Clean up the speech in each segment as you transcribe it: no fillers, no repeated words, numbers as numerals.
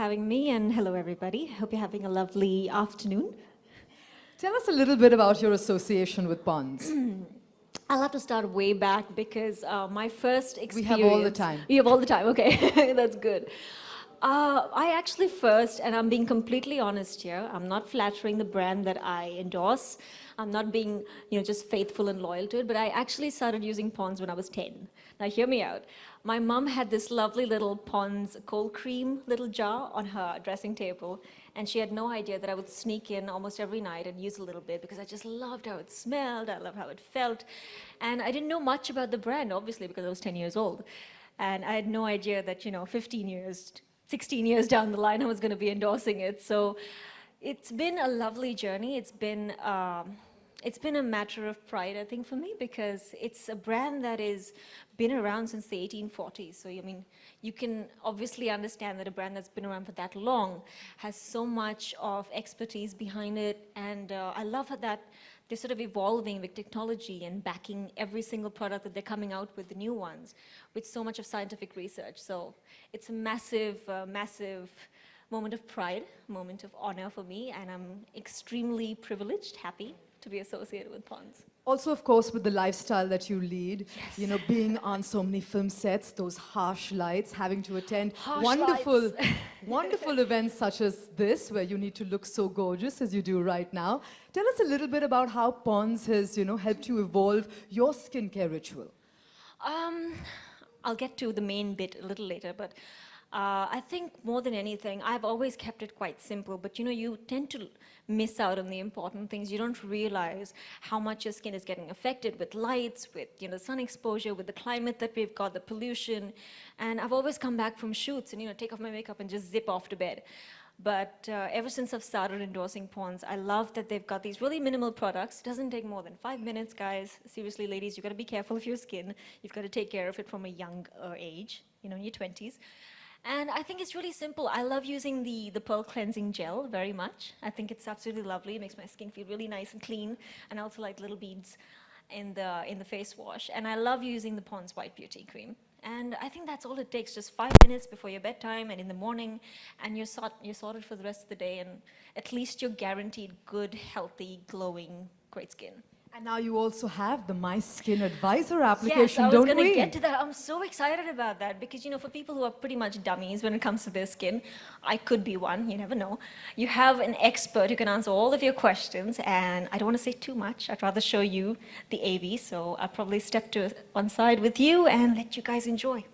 having me, and hello, everybody. Hope you're having a lovely afternoon. Tell us a little bit about your association with Pond's. I'll have to start way back because my first experience... We have all the time. You have all the time, okay. That's good. I actually first, and I'm being completely honest here, I'm not flattering the brand that I endorse. I'm not being, just faithful and loyal to it, but I actually started using Pond's when I was 10. Now, hear me out. My mom had this lovely little Pond's cold cream little jar on her dressing table, and she had no idea that I would sneak in almost every night and use a little bit because I just loved how it smelled, I loved how it felt, and I didn't know much about the brand, obviously, because I was 10 years old. And I had no idea that, 15 years, 16 years down the line, I was going to be endorsing it. So it's been a lovely journey. It's been a matter of pride, I think, for me, because it's a brand that has been around since the 1840s. So, you can obviously understand that a brand that's been around for that long has so much of expertise behind it. And I love that they're sort of evolving with technology and backing every single product that they're coming out with, the new ones, with so much of scientific research. So it's a massive, massive moment of pride, moment of honor for me, and I'm extremely privileged, happy to be associated with Pond's. Also, of course, with the lifestyle that you lead, Yes. Being on so many film sets, those harsh lights, having to attend Harsh wonderful, lights. wonderful events such as this, where you need to look so gorgeous as you do right now. Tell us a little bit about how Pond's has, helped you evolve your skincare ritual. I'll get to the main bit a little later, but I think more than anything, I've always kept it quite simple, but you tend to miss out on the important things. You don't realize how much your skin is getting affected with lights, with sun exposure, with the climate that we've got, the pollution. And I've always come back from shoots and take off my makeup and just zip off to bed. But ever since I've started endorsing Pond's, I love that they've got these really minimal products. It doesn't take more than 5 minutes, guys. Seriously, ladies, you've got to be careful of your skin. You've got to take care of it from a young age, in your 20s. And I think it's really simple. I love using the Pearl Cleansing Gel very much. I think it's absolutely lovely. It makes my skin feel really nice and clean. And I also like little beads in the face wash. And I love using the Pond's White Beauty Cream. And I think that's all it takes, just 5 minutes before your bedtime and in the morning, and you're sorted for the rest of the day, and at least you're guaranteed good, healthy, glowing, great skin. And now you also have the My Skin Advisor application, yes, don't we? I was going to get to that. I'm so excited about that because, for people who are pretty much dummies when it comes to their skin, I could be one, you never know. You have an expert who can answer all of your questions, and I don't want to say too much. I'd rather show you the AV, so I'll probably step to one side with you and let you guys enjoy.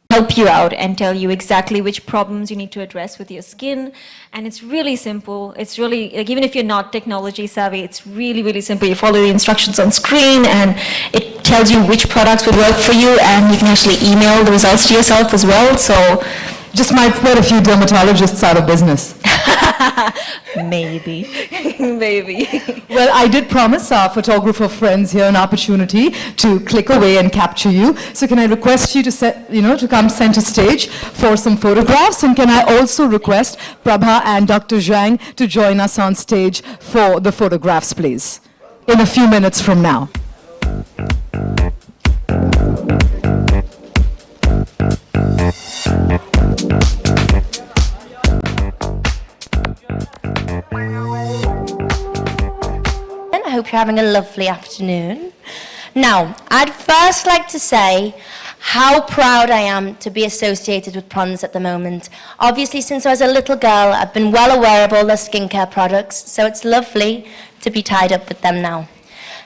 Help you out and tell you exactly which problems you need to address with your skin. And it's really simple. It's really, even if you're not technology savvy, it's really, really simple. You follow the instructions on screen and it tells you which products would work for you, and you can actually email the results to yourself as well. So just might put a few dermatologists out of business. Maybe. Maybe. Well, I did promise our photographer friends here an opportunity to click away and capture you. So can I request you to come center stage for some photographs? And can I also request Prabha and Dr. Zhang to join us on stage for the photographs, please, in a few minutes from now. I hope you're having a lovely afternoon. Now, I'd first like to say how proud I am to be associated with Pond's at the moment. Obviously, since I was a little girl, I've been well aware of all their skincare products, so it's lovely to be tied up with them now.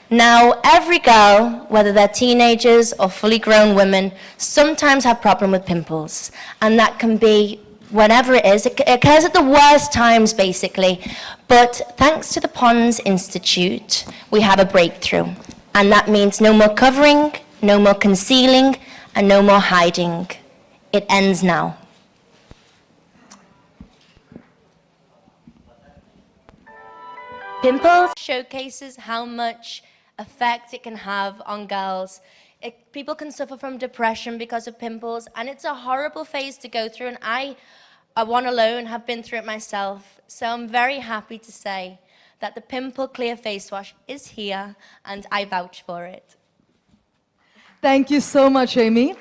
Now, every girl, whether they're teenagers or fully grown women, sometimes have problem with pimples, and that can be whenever it is. It occurs at the worst times, basically. But thanks to the Pond's Institute, we have a breakthrough. And that means no more covering, no more concealing, and no more hiding. It ends now. Pimples showcases how much effect it can have on girls. People can suffer from depression because of pimples, and it's a horrible phase to go through, and I one alone have been through it myself. So I'm very happy to say that the Pimple Clear Face Wash is here, and I vouch for it. Thank you so much, Amy.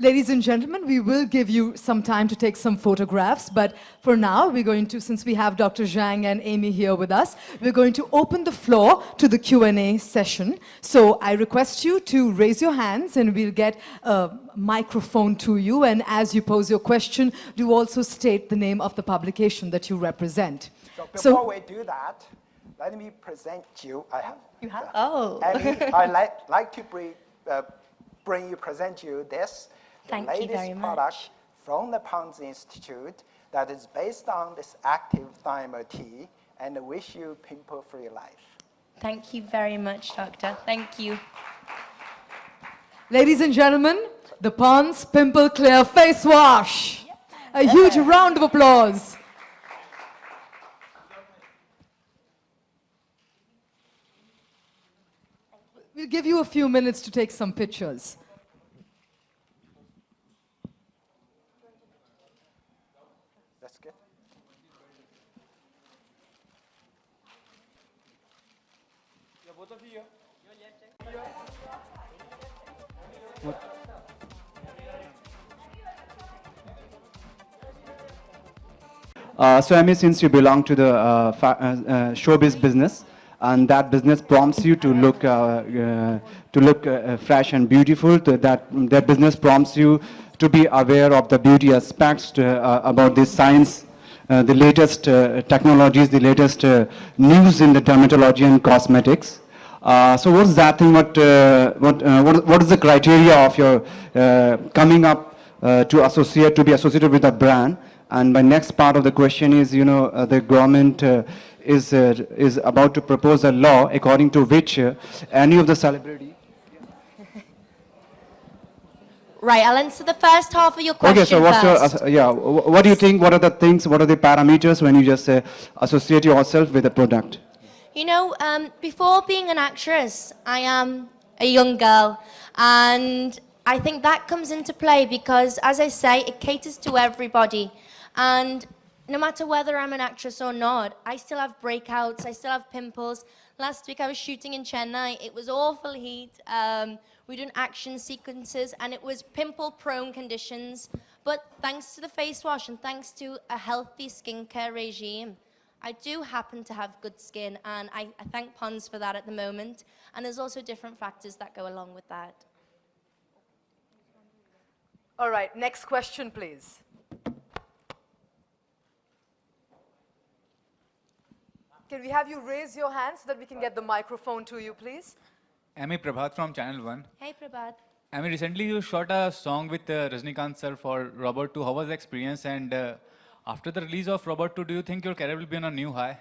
Ladies and gentlemen, we will give you some time to take some photographs, but for now, we're going to, since we have Dr. Zhang and Amy here with us, we're going to open the floor to the Q&A session. So I request you to raise your hands and we'll get a microphone to you. And as you pose your question, do also state the name of the publication that you represent. So before we do that, let me present you. You have? Oh. Amy, I'd like to present you this. Thank you latest very product much. from the Pons Institute that is based on this active thymo tea and wish you pimple-free life. Thank you very much, Doctor. Thank you. Ladies and gentlemen, the Pond's Pimple Clear Face Wash. A huge round of applause. We'll give you a few minutes to take some pictures. That's good. So Amy, since you belong to the showbiz business, and that business prompts you to look fresh and beautiful, that business prompts you to be aware of the beauty aspects about this science, the latest technologies, the latest news in the dermatology and cosmetics. So what's that thing? What is the criteria of your coming up to be associated with a brand? And my next part of the question is, the government is about to propose a law according to which any of the celebrity. Right, I'll answer the first half of your question Okay, so what's first. what do you think? What are the things? What are the parameters when you just associate yourself with a product? Before being an actress, I am a young girl, and I think that comes into play because, as I say, it caters to everybody. And no matter whether I'm an actress or not, I still have breakouts, I still have pimples. Last week I was shooting in Chennai, it was awful heat. We were doing action sequences and it was pimple-prone conditions. But thanks to the face wash and thanks to a healthy skincare regime, I do happen to have good skin, and I thank Pons for that at the moment. And there's also different factors that go along with that. All right, next question, please. Can we have you raise your hand so that we can get the microphone to you, please? Amy Prabhat from Channel 1. Hey, Prabhat. Amy, recently you shot a song with Rajnikant sir for Robot 2. How was the experience? And after the release of Robot 2, do you think your career will be on a new high?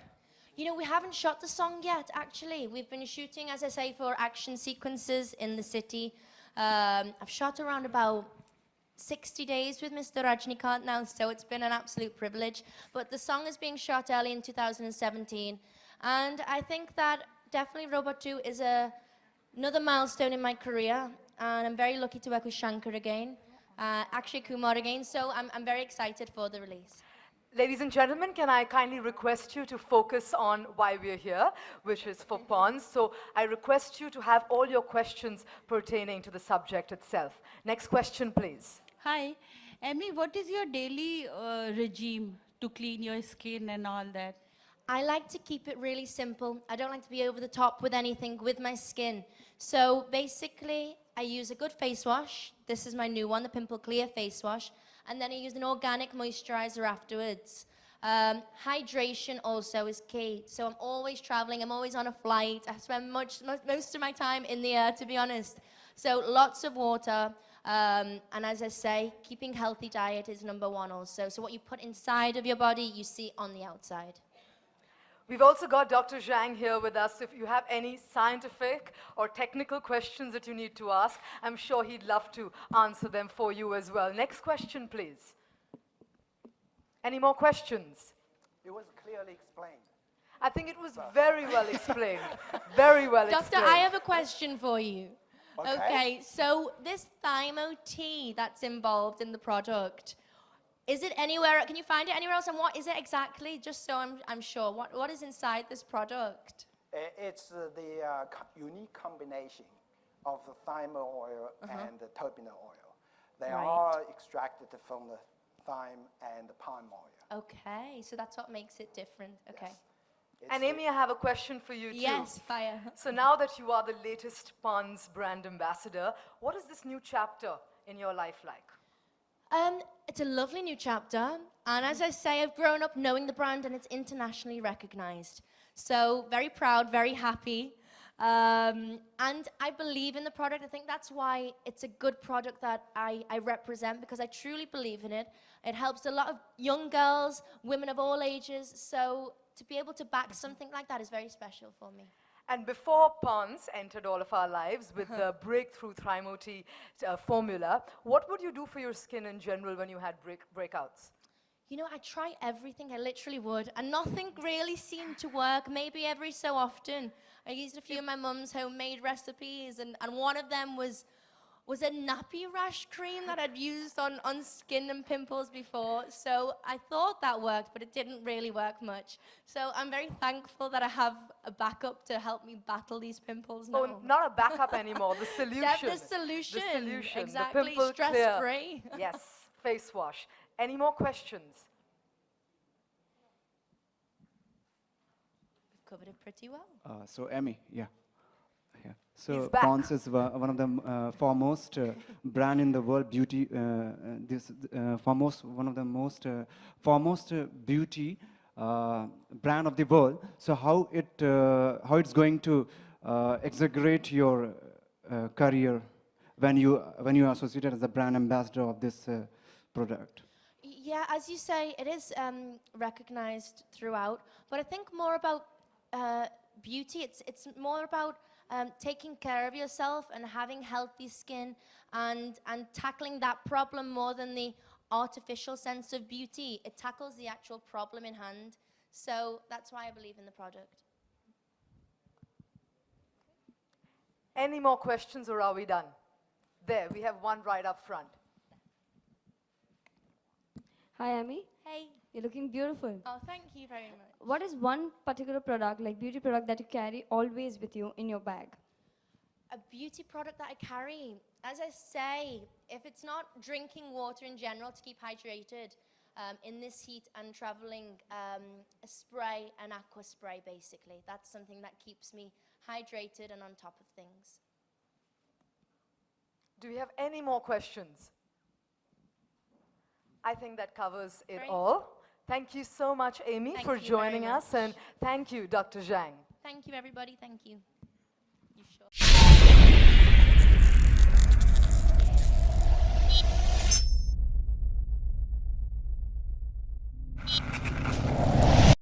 We haven't shot the song yet, actually. We've been shooting, as I say, for action sequences in the city. I've shot around about 60 days with Mr. Rajnikant now, so it's been an absolute privilege. But the song is being shot early in 2017. And I think that definitely Robot 2 is another milestone in my career. And I'm very lucky to work with Shankar again, Akshay Kumar again. So I'm very excited for the release. Ladies and gentlemen, can I kindly request you to focus on why we're here, which is for Pons. So I request you to have all your questions pertaining to the subject itself. Next question, please. Hi. Amy, what is your daily regime to clean your skin and all that? I like to keep it really simple. I don't like to be over the top with anything with my skin. So basically, I use a good face wash. This is my new one, the Pimple Clear face wash. And then I use an organic moisturizer afterwards. Hydration also is key. So I'm always traveling, I'm always on a flight. I spend most of my time in the air, to be honest. So lots of water. And as I say, keeping healthy diet is number one also. So what you put inside of your body, you see on the outside. We've also got Dr. Zhang here with us. If you have any scientific or technical questions that you need to ask, I'm sure he'd love to answer them for you as well. Next question, please. Any more questions? It was clearly explained. I think it was very well explained. Very well Doctor, explained. I have a question for you. Okay. Okay, so this thymo tea that's involved in the product, is it anywhere, can you find it anywhere else? And what is it exactly, just so I'm sure? What is inside this product? It's the unique combination of the thymo oil and the turbinol oil. They Right. are extracted from the thyme and the palm oil. Okay, so that's what makes it different. Okay. Yes. It's And Amy, I have a question for you too. Yes, fire. So now that you are the latest Pond's brand ambassador, what is this new chapter in your life like? It's a lovely new chapter, and as I say, I've grown up knowing the brand, and it's internationally recognized. So very proud, very happy, and I believe in the product. I think that's why it's a good product that I represent, because I truly believe in it. It helps a lot of young girls, women of all ages, so to be able to back something like that is very special for me. And before Pond's entered all of our lives with the breakthrough Trimoti formula, what would you do for your skin in general when you had breakouts? You know, I try everything, I literally would, and nothing really seemed to work, maybe every so often. I used a few of my mum's homemade recipes, and one of them was a nappy rash cream that I'd used on skin and pimples before. So I thought that worked, but it didn't really work much. So I'm very thankful that I have a backup to help me battle these pimples now. Oh, not a backup anymore, the solution. The solution. The solution, Exactly, the pimple clear. stress-free. Yes, face wash. Any more questions? We've covered it pretty well. So Emmy, yeah. Yeah. He's So back. Pond's is one of the foremost brand in the world, beauty. One of the most foremost beauty brand of the world. So how it's going to exaggerate your career when you are associated as a brand ambassador of this product? Yeah, as you say, it is recognized throughout, but I think more about beauty. It's more about taking care of yourself and having healthy skin and tackling that problem more than the artificial sense of beauty. It tackles the actual problem in hand. So that's why I believe in the product. Any more questions, or are we done? There, we have one right up front. Hi, Amy. Hey. You're looking beautiful. Oh, thank you very much. What is one particular product, like beauty product, that you carry always with you in your bag? A beauty product that I carry. As I say, if it's not drinking water in general to keep hydrated in this heat and traveling, a spray, an aqua spray basically. That's something that keeps me hydrated and on top of things. Do we have any more questions? I think that covers it Great. all. Thank you so much, Amy, Thank for you very joining us, much. and thank you, Dr. Zhang. Thank you, everybody. Thank you.